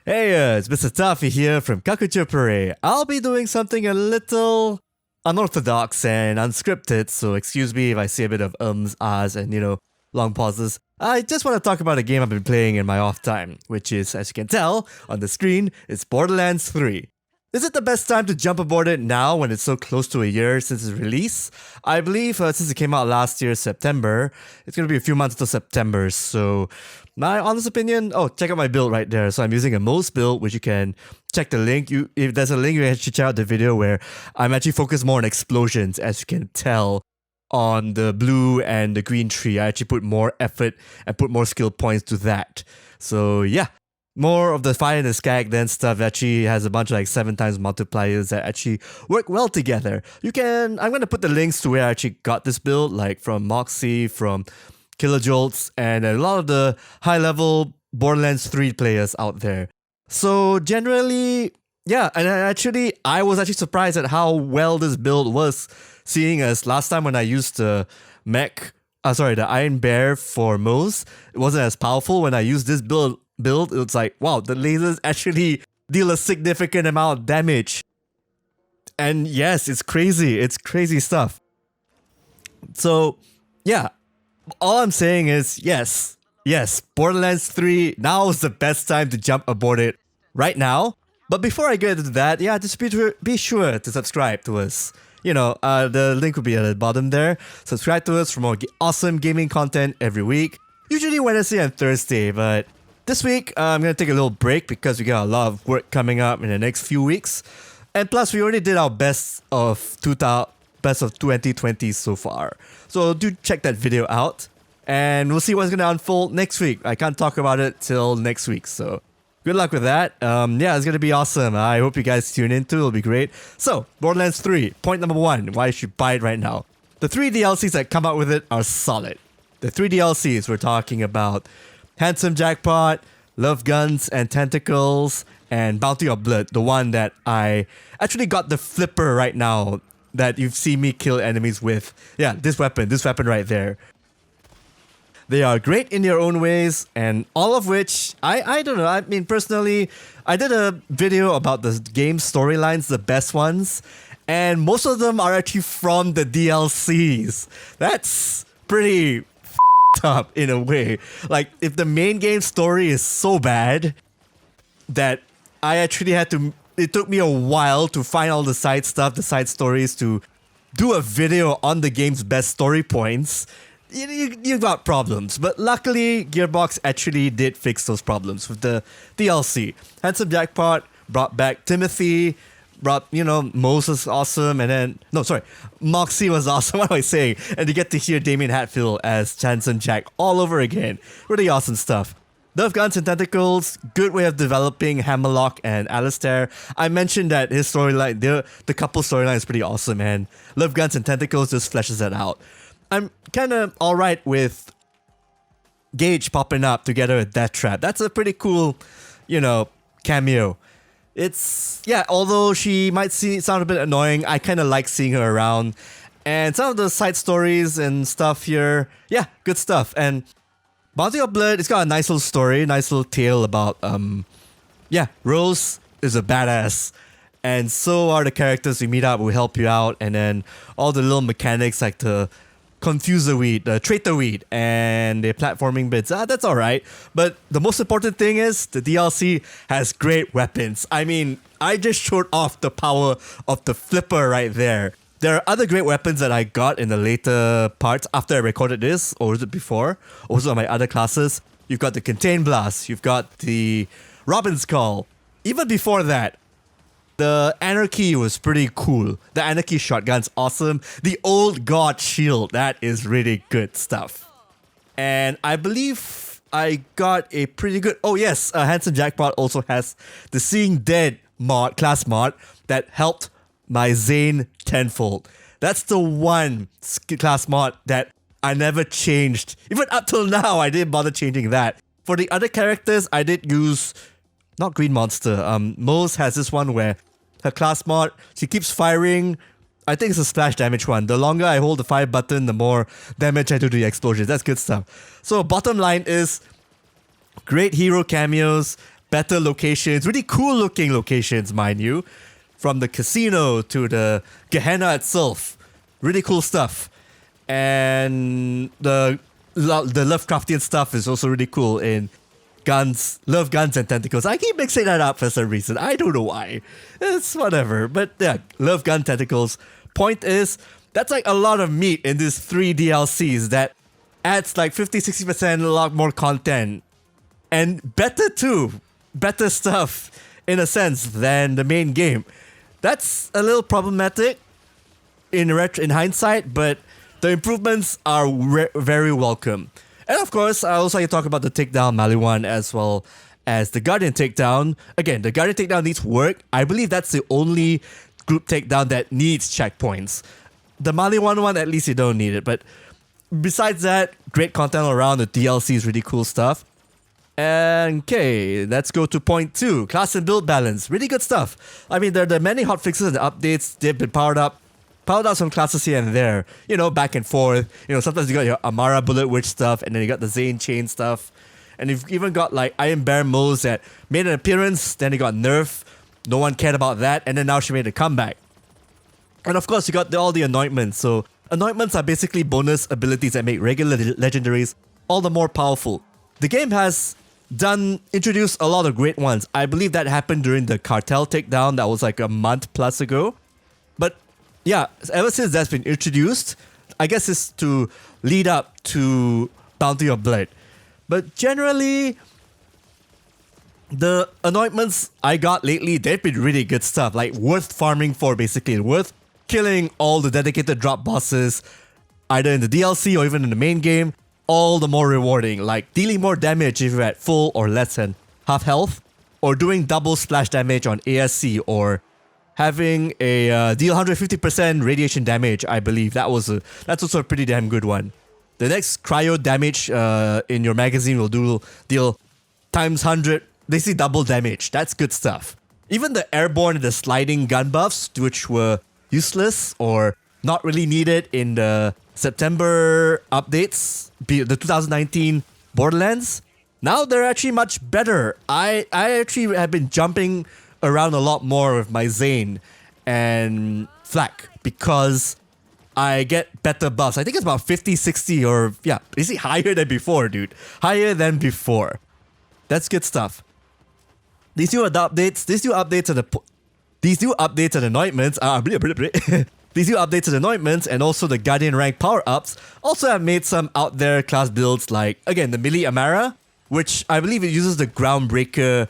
Hey, it's Mr. Toffee here from Kakuchopurei. I'll be doing something a little unorthodox and unscripted, so excuse me if I see a bit of ahs, and long pauses. I just want to talk about a game I've been playing in my off time, which is, as you can tell on the screen, it's Borderlands 3. Is it the best time to jump aboard it now when it's so close to a year since its release? I believe since it came out last year, September, it's going to be a few months until September, so my honest opinion, check out my build right there. So I'm using a Moze build, which you can check the link. If there's a link, you can actually check out the video where I'm actually focused more on explosions, as you can tell on the blue and the green tree. I actually put more effort and put more skill points to that. So yeah. More of the fire and the skag then stuff actually has a bunch of 7 times multipliers that actually work well together. I'm going to put the links to where I actually got this build, like from Moxie, from Kilojolts, and a lot of the high-level Borderlands 3 players out there. So generally, yeah, and I was actually surprised at how well this build was, seeing as last time when I used the the Iron Bear for Moze, it wasn't as powerful. When I used this build, it's like, wow, the lasers actually deal a significant amount of damage. And yes, it's crazy stuff. So, yeah, all I'm saying is, yes, Borderlands 3, now is the best time to jump aboard it right now. But before I get into that, yeah, just be sure to subscribe to us. The link will be at the bottom there. Subscribe to us for more awesome gaming content every week. Usually Wednesday and Thursday, but this week I'm going to take a little break because we got a lot of work coming up in the next few weeks. And plus, we already did our best of 2020 so far. So do check that video out. And we'll see what's going to unfold next week. I can't talk about it till next week, so good luck with that. Yeah, it's going to be awesome. I hope you guys tune into it. It'll be great. So, Borderlands 3, point number 1, why you should buy it right now. The 3 DLCs that come out with it are solid. The 3 DLCs we're talking about: Handsome Jackpot, Love Guns and Tentacles, and Bounty of Blood, the one that I actually got the flipper right now that you've seen me kill enemies with. Yeah, this weapon right there. They are great in their own ways, and all of which, I don't know, I mean, personally, I did a video about the game storylines, the best ones, and most of them are actually from the DLCs. That's pretty f***ed up in a way. Like, if the main game story is so bad that I actually it took me a while to find all the side stuff, the side stories, to do a video on the game's best story points, you got problems. But luckily, Gearbox actually did fix those problems with the DLC. Handsome Jackpot brought back Timothy, brought, Moze was awesome, and then, Moxie was awesome, what am I saying? And you get to hear Damien Hatfield as Handsome Jack all over again. Really awesome stuff. Love Guns and Tentacles, good way of developing Hammerlock and Alistair. I mentioned that his storyline, the couple storyline is pretty awesome, and Love Guns and Tentacles just fleshes that out. I'm kind of alright with Gage popping up together with Death Trap. That's a pretty cool, cameo. Although she might sound a bit annoying, I kind of like seeing her around. And some of the side stories and stuff here, yeah, good stuff. And Bounty of Blood, it's got a nice little story, nice little tale about, Rose is a badass. And so are the characters you meet up who help you out. And then all the little mechanics like the Confuser Weed, the Traitor Weed, and the platforming bits. That's alright. But the most important thing is the DLC has great weapons. I mean, I just showed off the power of the flipper right there. There are other great weapons that I got in the later parts after I recorded this, or was it before? Also on my other classes. You've got the Contain Blast, you've got the Robin's Call. Even before that, the Anarchy was pretty cool. The Anarchy shotgun's awesome. The Old God Shield, that is really good stuff. And I believe I got a pretty good... Oh yes, Handsome Jackpot also has the Seeing Dead class mod that helped my Zane tenfold. That's the one class mod that I never changed. Even up till now, I didn't bother changing that. For the other characters, I did use... Not Green Monster. Moze has this one where her class mod, she keeps firing. I think it's a splash damage one. The longer I hold the fire button, the more damage I do to the explosions. That's good stuff. So bottom line is, great hero cameos, better locations, really cool looking locations, mind you, from the casino to the Gehenna itself. Really cool stuff. And the Lovecraftian stuff is also really cool in guns, love guns and tentacles. I keep mixing that up for some reason. I don't know why. It's whatever. But yeah, love gun tentacles. Point is, that's like a lot of meat in these 3 DLCs that adds like 50-60% a lot more content. And better too. Better stuff in a sense than the main game. That's a little problematic in hindsight, but the improvements are very welcome. And of course, I also like to talk about the takedown Maliwan as well as the Guardian takedown. Again, the Guardian takedown needs work. I believe that's the only group takedown that needs checkpoints. The Maliwan one, at least you don't need it. But besides that, great content all around. The DLC is really cool stuff. And okay, let's go to point 2. Class and build balance. Really good stuff. I mean, there are many hotfixes and updates. They've been powered up some classes here and there, back and forth. Sometimes you got your Amara Bullet Witch stuff, and then you got the Zane Chain stuff. And you've even got like M10 Moze that made an appearance, then it got nerfed. No one cared about that, and then now she made a comeback. And of course, you got all the anointments. So anointments are basically bonus abilities that make regular legendaries all the more powerful. The game has introduced a lot of great ones. I believe that happened during the Cartel takedown that was like a month plus ago. But yeah, ever since that's been introduced, I guess it's to lead up to Bounty of Blood. But generally, the anointments I got lately, they've been really good stuff. Like worth farming for basically, worth killing all the dedicated drop bosses, either in the DLC or even in the main game, all the more rewarding. Like dealing more damage if you're at full or less than half health, or doing double splash damage on ASC, or having a deal 150% radiation damage. I believe that's also a pretty damn good one. The next cryo damage in your magazine will deal times 100, basically double damage. That's good stuff. Even the airborne and the sliding gun buffs, which were useless or not really needed in the September updates, the 2019 Borderlands, now they're actually much better. I actually have been jumping around a lot more with my Zane and Flak because I get better buffs. I think it's about 50, 60, or yeah, basically higher than before, dude. Higher than before. That's good stuff. These new updates and anointments these new updates and anointments and also the Guardian rank power-ups also have made some out there class builds like, again, the Melee Amara, which I believe it uses the Groundbreaker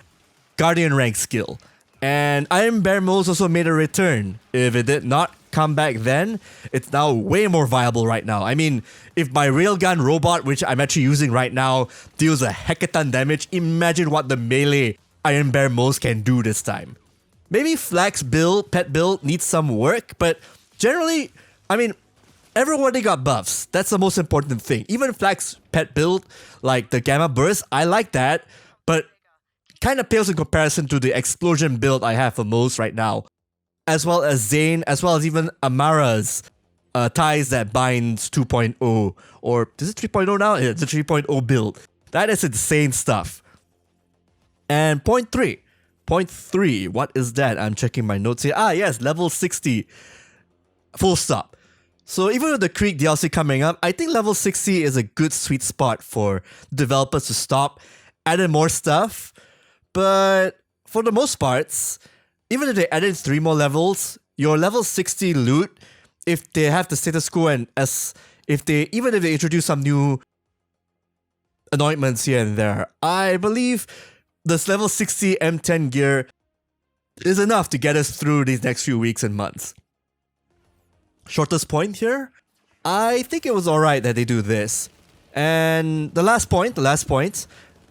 Guardian rank skill. And M10 Moze also made a return. If it did not come back then, it's now way more viable right now. I mean, if my railgun robot, which I'm actually using right now, deals a heckaton damage, imagine what the melee M10 Moze can do this time. Maybe Flak's pet build needs some work, but generally, I mean, everybody got buffs. That's the most important thing. Even Flak's pet build, like the Gamma Burst, I like that, but kind of pales in comparison to the explosion build I have for Moze right now, as well as Zane, as well as even Amara's ties that binds 2.0, or is it 3.0 now? Yeah, it's a 3.0 build. That is insane stuff. And point 3, what is that? I'm checking my notes here. Yes, level 60, full stop. So even with the Creek DLC coming up, I think level 60 is a good sweet spot for developers to stop, adding more stuff. But for the most parts, even if they added 3 more levels, your level 60 loot, if they have the status quo and even if they introduce some new anointments here and there, I believe this level 60 M10 gear is enough to get us through these next few weeks and months. Shortest point here? I think it was alright that they do this. And the last point,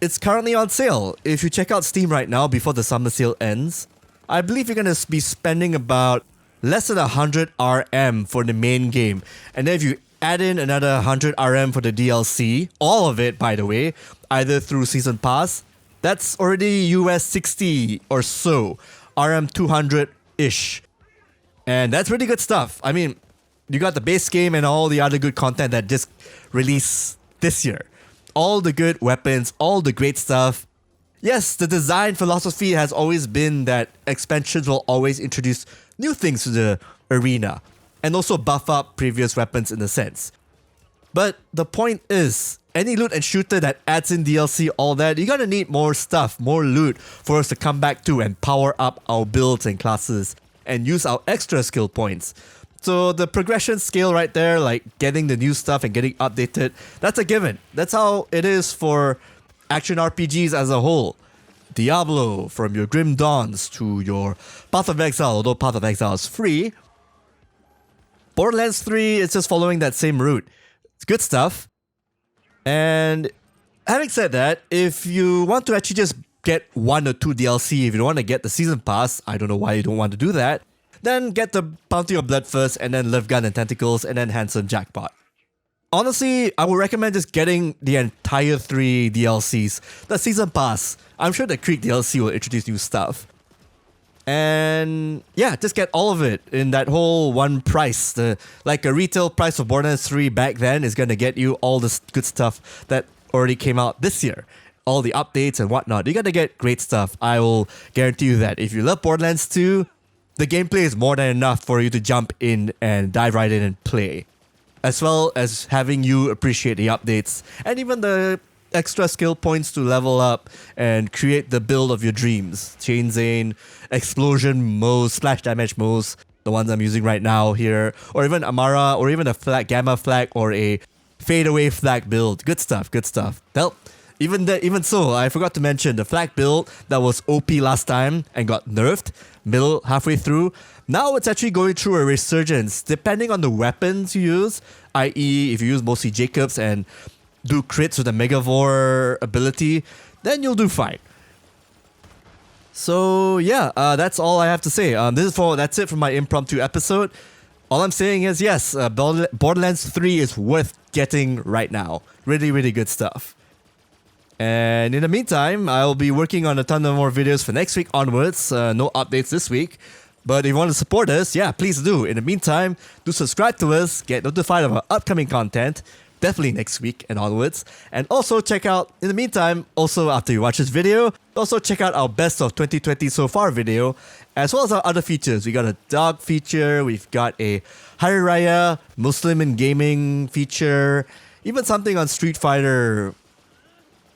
it's currently on sale. If you check out Steam right now before the summer sale ends, I believe you're going to be spending about less than 100 RM for the main game. And then if you add in another 100 RM for the DLC, all of it by the way, either through Season Pass, that's already US 60 or so, RM 200-ish. And that's really good stuff. I mean, you got the base game and all the other good content that just released this year. All the good weapons, all the great stuff. Yes, the design philosophy has always been that expansions will always introduce new things to the arena and also buff up previous weapons in a sense. But the point is, any loot and shooter that adds in DLC, all that, you're gonna need more stuff, more loot for us to come back to and power up our builds and classes and use our extra skill points. So the progression scale right there, like getting the new stuff and getting updated, that's a given. That's how it is for action RPGs as a whole. Diablo, from your Grim Dawns to your Path of Exile, although Path of Exile is free. Borderlands 3 is just following that same route. It's good stuff. And having said that, if you want to actually just get 1 or 2 DLC, if you don't want to get the Season Pass, I don't know why you don't want to do that, then get the Bounty of Blood first, and then Live Gun and Tentacles, and then Handsome Jackpot. Honestly, I would recommend just getting the entire 3 DLCs. The Season Pass, I'm sure the Creek DLC will introduce new stuff. And yeah, just get all of it in that whole one price. Like a retail price of Borderlands 3 back then is going to get you all this good stuff that already came out this year. All the updates and whatnot. You're going to get great stuff. I will guarantee you that. If you love Borderlands 2, the gameplay is more than enough for you to jump in and dive right in and play. As well as having you appreciate the updates and even the extra skill points to level up and create the build of your dreams. Chain Zane, Explosion Moze, Splash Damage Moze, the ones I'm using right now here, or even Amara, or even a flag, Gamma Flag, or a Fade Away Flag build. Good stuff, good stuff. Well, even so, I forgot to mention the flag build that was OP last time and got nerfed halfway through. Now it's actually going through a resurgence depending on the weapons you use, i.e. if you use mostly Jacobs and do crits with the Megavore ability, then you'll do fine. So yeah, that's all I have to say. That's it for my impromptu episode. All I'm saying is yes, Borderlands 3 is worth getting right now. Really, really good stuff. And in the meantime, I'll be working on a ton of more videos for next week onwards. No updates this week. But if you want to support us, yeah, please do. In the meantime, do subscribe to us, get notified of our upcoming content, definitely next week and onwards. And also check out, in the meantime, also after you watch this video, also check out our best of 2020 so far video, as well as our other features. We got a dog feature, we've got a Hari Raya Muslim in gaming feature, even something on Street Fighter,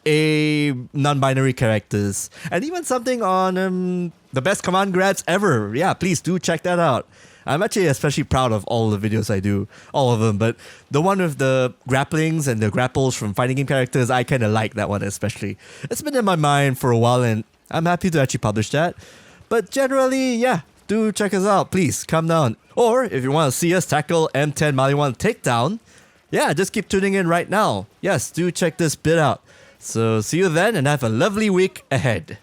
a non-binary characters, and even something on the best command grabs ever. Yeah, please do check that out. I'm actually especially proud of all the videos I do, all of them, but the one with the grapplings and the grapples from fighting game characters, I kind of like that one especially. It's been in my mind for a while and I'm happy to actually publish that. But generally, yeah, do check us out, please, come down. Or if you want to see us tackle M10 Maliwan takedown, yeah, just keep tuning in right now. Yes, do check this bit out. So see you then and have a lovely week ahead.